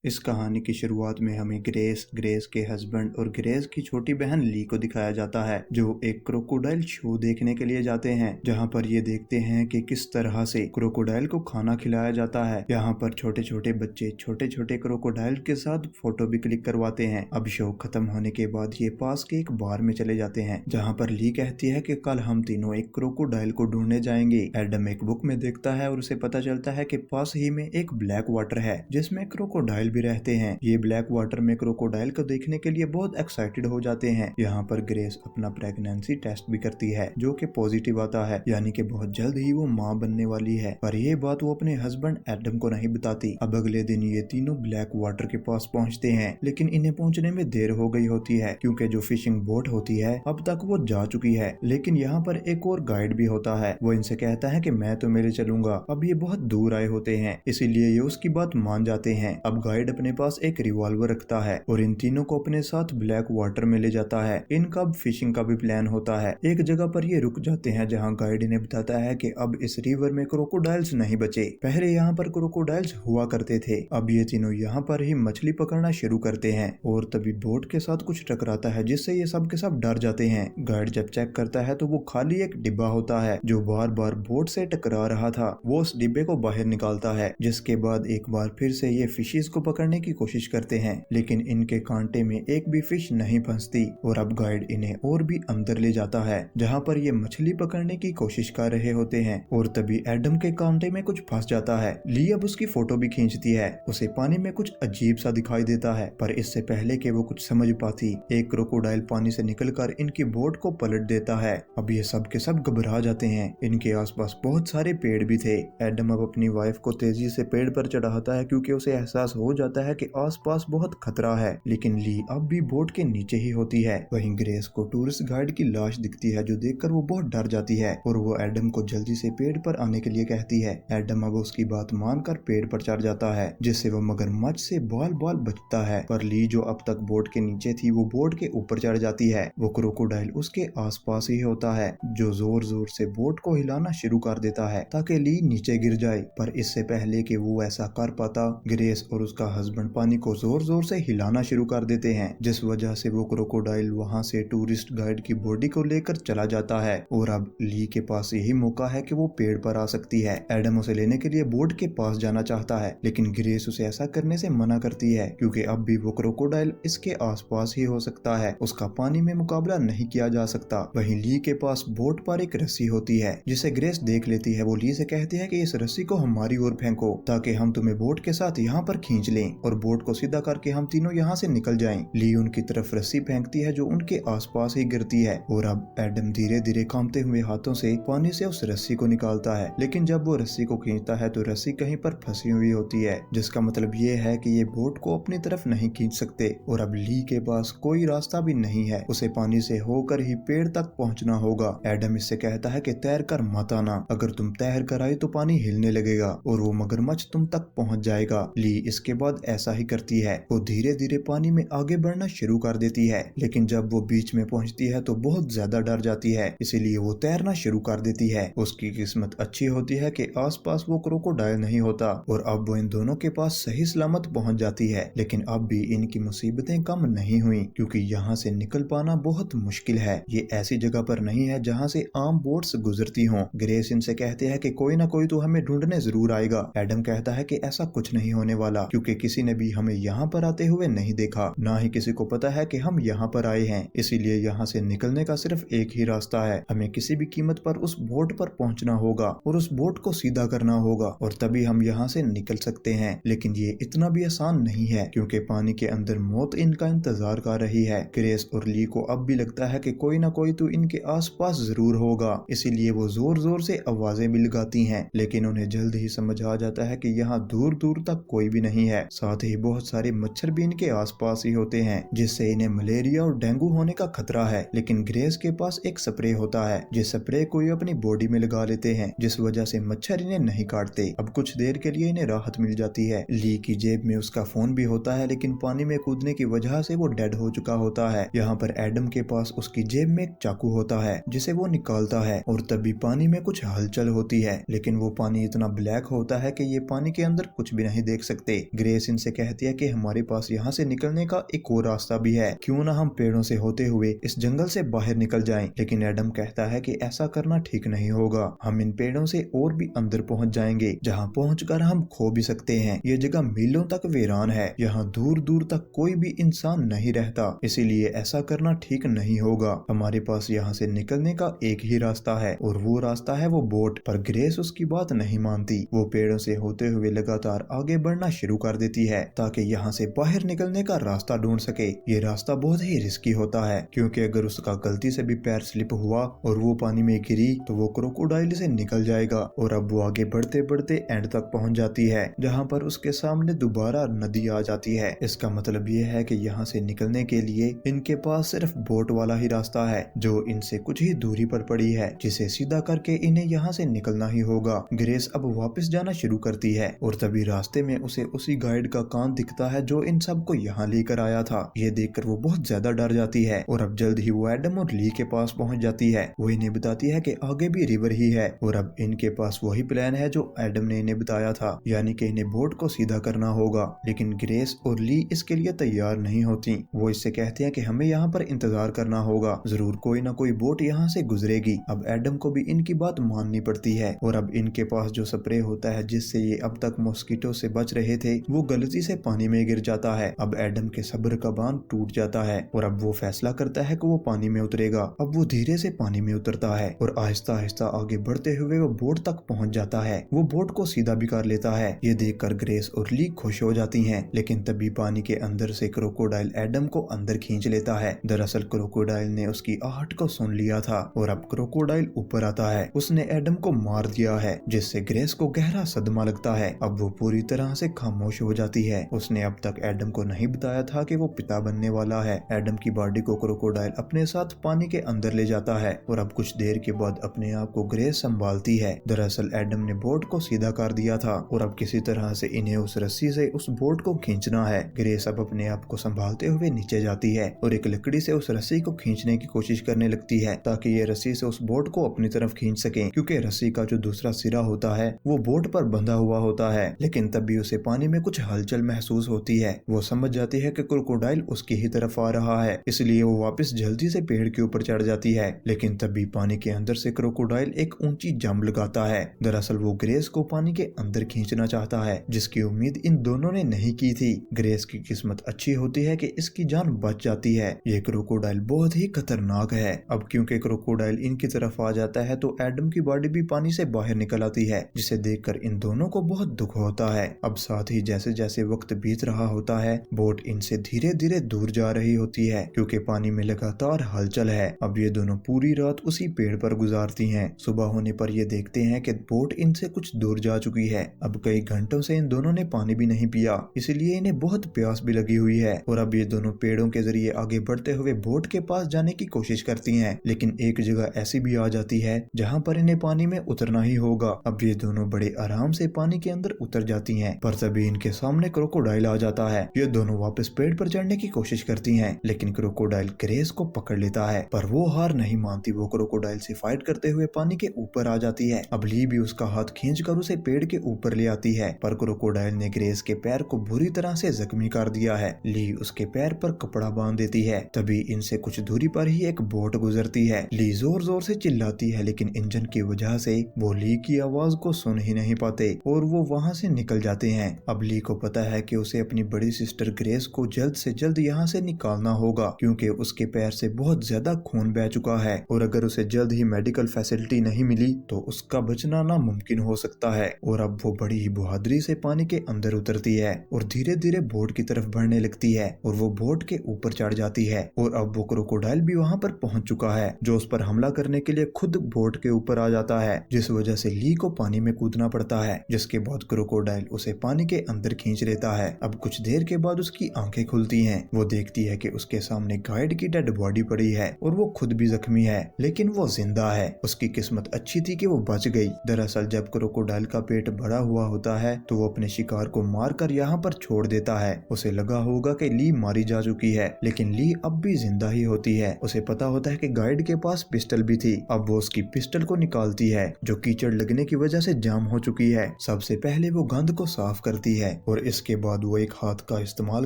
इस कहानी की शुरुआत में हमें ग्रेस के हस्बैंड और ग्रेस की छोटी बहन ली को दिखाया जाता है, जो एक क्रोकोडाइल शो देखने के लिए जाते हैं, जहां पर ये देखते हैं कि किस तरह से क्रोकोडाइल को खाना खिलाया जाता है। यहाँ पर छोटे छोटे बच्चे छोटे छोटे क्रोकोडाइल के साथ फोटो भी क्लिक करवाते हैं। अब शो खत्म होने के बाद ये पास के एक बार में चले जाते हैं, जहाँ पर ली कहती है कि कल हम तीनों एक क्रोकोडाइल को ढूंढने जाएंगे। एडम एक बुक में देखता है और उसे पता चलता है कि पास ही में एक ब्लैक वाटर है जिसमें क्रोकोडाइल भी रहते हैं। ये ब्लैक वाटर में क्रोकोडाइल को देखने के लिए बहुत एक्साइटेड हो जाते हैं। यहाँ पर ग्रेस अपना प्रेगनेंसी टेस्ट भी करती है, जो कि पॉजिटिव आता है, यानी कि बहुत जल्द ही वो माँ बनने वाली है। पर ये बात वो अपने हस्बैंड एडम को नहीं बताती। अब अगले दिन ये तीनों ब्लैक वाटर के पास पहुँचते हैं, लेकिन इन्हें पहुँचने में देर हो गई होती है, क्योंकि जो फिशिंग बोट होती है अब तक वो जा चुकी है। लेकिन यहाँ पर एक और गाइड भी होता है, वो इनसे कहता है कि मैं तो मेरे चलूंगा। अब ये बहुत दूर आए होते हैं, इसीलिए ये उसकी बात मान जाते हैं। अब गाइड अपने पास एक रिवॉल्वर रखता है और इन तीनों को अपने साथ ब्लैक वाटर में ले जाता है। इनका अब फिशिंग का भी प्लान होता है। एक जगह पर ये रुक जाते हैं, जहाँ गाइड इन्हें बताता है कि अब इस रिवर में क्रोकोडाइल्स नहीं बचे। पहले यहाँ पर क्रोकोडाइल्स हुआ करते थे। अब ये तीनों यहाँ पर ही मछली पकड़ना शुरू करते हैं और तभी बोट के साथ कुछ टकराता है, जिससे ये सब के सब डर जाते हैं। गाइड जब चेक करता है तो वो खाली एक डिब्बा होता है जो बार बार बोट से टकरा रहा था। वो उस डिब्बे को बाहर निकालता है, जिसके बाद एक बार फिर से ये फिशेस को पकड़ने की कोशिश करते हैं, लेकिन इनके कांटे में एक भी फिश नहीं फंसती। और अब गाइड इन्हें और भी अंदर ले जाता है, जहाँ पर ये मछली पकड़ने की कोशिश कर रहे होते हैं। और तभी एडम के कांटे में कुछ फंस जाता है। ली अब उसकी फोटो भी खींचती है। उसे पानी में कुछ अजीब सा दिखाई देता है, पर इससे पहले कि वो कुछ समझ पाती, एक क्रोकोडाइल पानी से निकलकर इनकी बोट को पलट देता है। अब ये सब के सब घबरा जाते हैं। इनके आसपास बहुत सारे पेड़ भी थे। एडम अब अपनी वाइफ को तेजी से पेड़ पर चढ़ाता है, क्योंकि उसे एहसास हो जाता है कि आसपास बहुत खतरा है। लेकिन ली अब भी बोट के नीचे ही होती है। वहीं ग्रेस को टूरिस्ट गाइड की लाश दिखती है, जो देखकर वो बहुत डर जाती है और वो एडम को जल्दी से पेड़ पर आने के लिए कहती है। एडम अब उसकी बात मानकर पेड़ पर चढ़ जाता है, जिससे वो मगरमच्छ से बाल बाल बचता है। पर ली, जो अब तक बोट के नीचे थी, वो बोट के ऊपर चढ़ जाती है। वो क्रोकोडाइल उसके आसपास ही होता है, जो जोर जोर से बोट को हिलाना शुरू कर देता है ताकि ली नीचे गिर जाए। पर इससे पहले कि वो ऐसा कर पाता, ग्रेस और उसका हस्बैंड पानी को जोर जोर से हिलाना शुरू कर देते हैं, जिस वजह से वो क्रोकोडाइल वहां से टूरिस्ट गाइड की बॉडी को लेकर चला जाता है। और अब ली के पास यही मौका है कि वो पेड़ पर आ सकती है। एडम उसे लेने के लिए बोट के पास जाना चाहता है, लेकिन ग्रेस उसे ऐसा करने से मना करती है, क्योंकि अब भी वो क्रोकोडाइल इसके आसपास ही हो सकता है। उसका पानी में मुकाबला नहीं किया जा सकता। वहीं ली के पास बोट पर एक रस्सी होती है, जिसे ग्रेस देख लेती है। वो ली से कहती है कि इस रस्सी को हमारी ओर फेंको, ताकि हम तुम्हें बोट के साथ यहाँ पर खींच लें और बोट को सीधा करके हम तीनों यहाँ से निकल जाएं। ली उनकी तरफ रस्सी फेंकती है, जो उनके आसपास ही गिरती है। और अब एडम धीरे धीरे कांपते हुए हाथों से पानी से उस रस्सी को निकालता है, लेकिन जब वो रस्सी को खींचता है तो रस्सी कहीं पर फंसी हुई होती है, जिसका मतलब ये है कि ये बोट को अपनी तरफ नहीं खींच सकते। और अब ली के पास कोई रास्ता भी नहीं है, उसे पानी से होकर ही पेड़ तक पहुँचना होगा। एडम इससे कहता है कि तैर कर मत आना, अगर तुम तैर कर आई तो पानी हिलने लगेगा और वो मगरमच्छ तुम तक पहुंच जाएगा। ली इसके बाद ऐसा ही करती है। वो धीरे धीरे पानी में आगे बढ़ना शुरू कर देती है, लेकिन जब वो बीच में पहुंचती है तो बहुत ज्यादा डर जाती है, इसीलिए वो तैरना शुरू कर देती है। उसकी किस्मत अच्छी होती है कि आसपास वो क्रोकोडाइल नहीं होता और अब वो इन दोनों के पास सही सलामत पहुंच जाती है। लेकिन अब भी इनकी मुसीबतें कम नहीं हुई, क्योंकि यहाँ से निकल पाना बहुत मुश्किल है। ये ऐसी जगह पर नहीं है जहाँ से आम बोट्स गुजरती हों। ग्रेस इनसे कहते हैं कि कोई ना कोई तो हमें ढूंढने जरूर आएगा। एडम कहता है कि ऐसा कुछ नहीं होने वाला, क्योंकि किसी ने भी हमें यहाँ पर आते हुए नहीं देखा, ना ही किसी को पता है कि हम यहाँ पर आए हैं। इसीलिए यहाँ से निकलने का सिर्फ एक ही रास्ता है, हमें किसी भी कीमत पर उस बोट पर पहुँचना होगा और उस बोट को सीधा करना होगा, और तभी हम यहाँ से निकल सकते हैं। लेकिन ये इतना भी आसान नहीं है, क्योंकि पानी के अंदर मौत इनका इंतजार कर रही है। ग्रेस और ली को अब भी लगता है कि कोई ना कोई तो इनके आसपास जरूर होगा, इसीलिए वो जोर जोर से आवाजें भी लगाती हैं। लेकिन उन्हें जल्द ही समझ आ जाता है कि यहाँ दूर दूर तक कोई भी नहीं है। साथ ही बहुत सारे मच्छर भी इनके आसपास ही होते हैं, जिससे इन्हें मलेरिया और डेंगू होने का खतरा है। लेकिन ग्रेस के पास एक स्प्रे होता है, जिस स्प्रे को ये अपनी बॉडी में लगा लेते हैं, जिस वजह से मच्छर इन्हें नहीं काटते। अब कुछ देर के लिए इन्हें राहत मिल जाती है। ली की जेब में उसका फोन भी होता है, लेकिन पानी में कूदने की वजह से वो डेड हो चुका होता है। यहाँ पर एडम के पास उसकी जेब में एक चाकू होता है, जिसे वो निकालता है और तभी पानी में कुछ हलचल होती है, लेकिन वो पानी इतना ब्लैक होता है कि ये पानी के अंदर कुछ भी नहीं देख सकते। ग्रेस ग्रेस इनसे कहती है कि हमारे पास यहाँ से निकलने का एक और रास्ता भी है, क्यों ना हम पेड़ों से होते हुए इस जंगल से बाहर निकल जाएं। लेकिन एडम कहता है कि ऐसा करना ठीक नहीं होगा, हम इन पेड़ों से और भी अंदर पहुंच जाएंगे, जहां पहुंचकर हम खो भी सकते हैं। ये जगह मीलों तक वीरान है, यहाँ दूर दूर तक कोई भी इंसान नहीं रहता, इसीलिए ऐसा करना ठीक नहीं होगा। हमारे पास यहाँ से निकलने का एक ही रास्ता है और वो रास्ता है वो बोट। पर ग्रेस उसकी बात नहीं मानती। वो पेड़ों से होते हुए लगातार आगे बढ़ना शुरू कर देती है ताकि यहाँ से बाहर निकलने का रास्ता ढूंढ सके। ये रास्ता बहुत ही रिस्की होता है, क्योंकि अगर उसका गलती से भी पैर स्लिप हुआ और वो पानी में गिरी तो वो क्रोकोडाइल से निकल जाएगा। और अब वो आगे बढ़ते बढ़ते एंड तक पहुंच जाती है, जहाँ पर उसके सामने दोबारा नदी आ जाती है। इसका मतलब ये है कि यहाँ से निकलने के लिए इनके पास सिर्फ बोट वाला ही रास्ता है, जो इनसे कुछ ही दूरी पर पड़ी है, जिसे सीधा करके इन्हें यहाँ से निकलना ही होगा। ग्रेस अब वापस जाना शुरू करती है और तभी रास्ते में उसे उसी गाइड का कान दिखता है जो इन सबको यहाँ लेकर आया था। ये देखकर वो बहुत ज्यादा डर जाती है और अब जल्द ही वो एडम और ली के पास पहुंच जाती है। वो इन्हें बताती है कि आगे भी रिवर ही है और अब इनके पास वही प्लान है जो एडम ने इन्हें बताया था, यानी कि इन्हें बोट को सीधा करना होगा। लेकिन ग्रेस और ली इसके लिए तैयार नहीं होती। वो इससे कहते हैं कि हमें यहाँ पर इंतजार करना होगा, जरूर कोई ना कोई बोट यहाँ से गुजरेगी। अब एडम को भी इनकी बात माननी पड़ती है और अब इनके पास जो स्प्रे होता है जिससे ये अब तक मॉस्किटो से बच रहे थे, वो गलती से पानी में गिर जाता है। अब एडम के सब्र का बांध टूट जाता है और अब वो फैसला करता है कि वो पानी में उतरेगा। अब वो धीरे से पानी में उतरता है और आहिस्ता आहिस्ता आगे बढ़ते हुए वो बोट तक पहुंच जाता है। वो बोट को सीधा भी कर लेता है। ये देखकर ग्रेस और ली खुश हो जाती हैं, लेकिन तभी पानी के अंदर से क्रोकोडाइल एडम को अंदर खींच लेता है। दरअसल क्रोकोडाइल ने उसकी आहट को सुन लिया था और अब क्रोकोडाइल ऊपर आता है। उसने एडम को मार दिया है, जिससे ग्रेस को गहरा सदमा लगता है। अब वो पूरी तरह से खामोश हो जाती है। उसने अब तक एडम को नहीं बताया था कि वो पिता बनने वाला है। एडम की बॉडी को क्रोकोडाइल अपने साथ पानी के अंदर ले जाता है और अब कुछ देर के बाद अपने आप को ग्रेस संभालती है। दरअसल एडम ने बोट को सीधा कर दिया था और अब किसी तरह से इन्हें उस रस्सी से उस बोट को खींचना है। ग्रेस अब अपने आप को संभालते हुए नीचे जाती है और एक लकड़ी से उस रस्सी को खींचने की कोशिश करने लगती है ताकि ये रस्सी से उस बोट को अपनी तरफ खींच सके, क्योंकि रस्सी का जो दूसरा सिरा होता है वो बोट पर बंधा हुआ होता है। लेकिन तभी उसे पानी में कुछ हलचल महसूस होती है। वो समझ जाती है कि क्रोकोडाइल उसकी ही तरफ आ रहा है, इसलिए वो वापस जल्दी से पेड़ के ऊपर चढ़ जाती है। लेकिन तभी पानी के अंदर से क्रोकोडाइल एक ऊंची जंप लगाता है। दरअसल वो ग्रेस को पानी के अंदर खींचना चाहता है, जिसकी उम्मीद इन दोनों ने नहीं की थी। ग्रेस की किस्मत अच्छी होती है कि इसकी जान बच जाती है। ये क्रोकोडाइल बहुत ही खतरनाक है। अब क्योंकि क्रोकोडाइल इनकी तरफ आ जाता है तो एडम की बॉडी भी पानी से बाहर निकल आती है, जिसे देखकर इन दोनों को बहुत दुख होता है। अब साथ ही जैसे जैसे वक्त बीत रहा होता है, बोट इनसे धीरे धीरे दूर जा रही होती है, क्योंकि पानी में लगातार हलचल है। अब ये दोनों पूरी रात उसी पेड़ पर गुजारती हैं। सुबह होने पर ये देखते हैं कि बोट इनसे कुछ दूर जा चुकी है। अब कई घंटों से इन दोनों ने पानी भी नहीं पिया, इसलिए इन्हें बहुत प्यास भी लगी हुई है। और अब ये दोनों पेड़ों के जरिए आगे बढ़ते हुए बोट के पास जाने की कोशिश करती हैं, लेकिन एक जगह ऐसी भी आ जाती है जहां पर इन्हें पानी में उतरना ही होगा। अब ये दोनों बड़े आराम से पानी के अंदर उतर जाती हैं, पर तभी इनके सामने क्रोकोडाइल आ जाता है। ये दोनों वापस पेड़ पर चढ़ने की कोशिश करती हैं, लेकिन क्रोकोडाइल ग्रेस को पकड़ लेता है, पर वो हार नहीं मानती। वो क्रोकोडाइल से फाइट करते हुए पानी के ऊपर आ जाती है। अब ली भी उसका हाथ खींचकर उसे पेड़ के ऊपर ले आती है, पर क्रोकोडाइल ने ग्रेस के पैर को बुरी तरह से जख्मी कर दिया है। ली उसके पैर पर कपड़ा बांध देती है। तभी इनसे कुछ दूरी पर ही एक बोट गुजरती है। ली जोर जोर से चिल्लाती है, लेकिन इंजन की वजह से वो ली की आवाज को सुन ही नहीं पाते और वो वहाँ से निकल जाते हैं। अब ली को पता है कि उसे अपनी बड़ी सिस्टर ग्रेस को जल्द से जल्द यहाँ से निकालना होगा, क्योंकि उसके पैर से बहुत ज्यादा खून बह चुका है और अगर उसे जल्द ही मेडिकल फैसिलिटी नहीं मिली तो उसका बचना नामुमकिन हो सकता है। और अब वो बड़ी ही बहादुरी से पानी के अंदर उतरती है और धीरे धीरे बोट की तरफ बढ़ने लगती है और वो बोट के ऊपर चढ़ जाती है। और अब वो क्रोकोडाइल भी वहाँ पर पहुंच चुका है, जो उस पर हमला करने के लिए खुद बोट के ऊपर आ जाता है, जिस वजह से ली को पानी में कूदना पड़ता है, जिसके बाद क्रोकोडाइल उसे पानी के अंदर खींच लेता है। अब कुछ देर के बाद उसकी आंखें खुलती हैं। वो देखती है कि उसके सामने गाइड की डेड बॉडी पड़ी है और वो खुद भी जख्मी है, लेकिन वो जिंदा है। उसकी किस्मत अच्छी थी कि वो बच गई। दरअसल जब क्रोकोडाइल का पेट भरा हुआ होता है तो वो अपने शिकार को मारकर यहाँ पर छोड़ देता है। उसे लगा होगा कि ली मारी जा चुकी है, लेकिन ली अब भी जिंदा ही होती है। उसे पता होता है कि गाइड के पास पिस्टल भी थी। अब वो उसकी पिस्टल को निकालती है, जो कीचड़ लगने की वजह से जाम हो चुकी है। सबसे पहले वो गंद को साफ करती है और इसके बाद वो एक हाथ का इस्तेमाल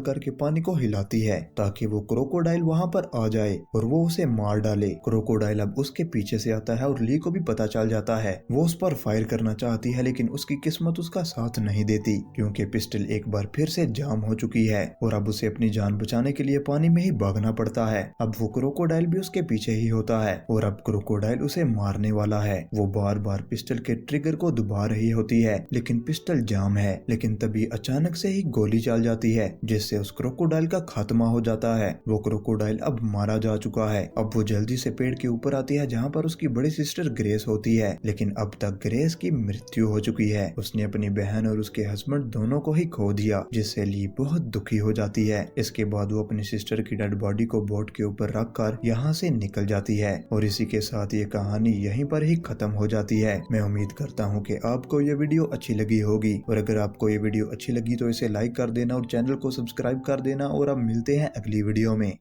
करके पानी को हिलाती है ताकि वो क्रोकोडाइल वहाँ पर आ जाए और वो उसे मार डाले। क्रोकोडाइल अब उसके पीछे से आता है और ली को भी पता चल जाता है। वो उस पर फायर करना चाहती है लेकिन उसकी किस्मत उसका साथ नहीं देती क्योंकि पिस्टल एक बार फिर से जाम हो चुकी है और अब उसे अपनी जान बचाने के लिए पानी में ही भागना पड़ता है। अब वो क्रोकोडाइल भी उसके पीछे ही होता है और अब क्रोकोडाइल उसे मारने वाला है। वो बार बार पिस्टल के ट्रिगर को दबा रही होती है लेकिन पिस्टल जाम है। लेकिन तभी अचानक से ही गोली चल जाती है जिससे उस क्रोकोडाइल का खात्मा हो जाता है। वो क्रोकोडाइल अब मारा जा चुका है। अब वो जल्दी से पेड़ के ऊपर आती है जहाँ पर उसकी बड़ी सिस्टर ग्रेस होती है लेकिन अब तक ग्रेस की मृत्यु हो चुकी है। उसने अपनी बहन और उसके हस्बैंड दोनों को ही खो दिया जिससे ली बहुत दुखी हो जाती है। इसके बाद वो अपनी सिस्टर की डेड बॉडी को बोट के ऊपर रखकर यहाँ से निकल जाती है और इसी के साथ ये कहानी यहीं पर ही खत्म हो जाती है। मैं उम्मीद करता हूँ कि आपको ये वीडियो अच्छी लगी होगी और अगर आपको ये वीडियो अच्छी लगी तो इसे लाइक कर देना और चैनल को सब्सक्राइब कर देना और अब मिलते हैं अगली वीडियो में।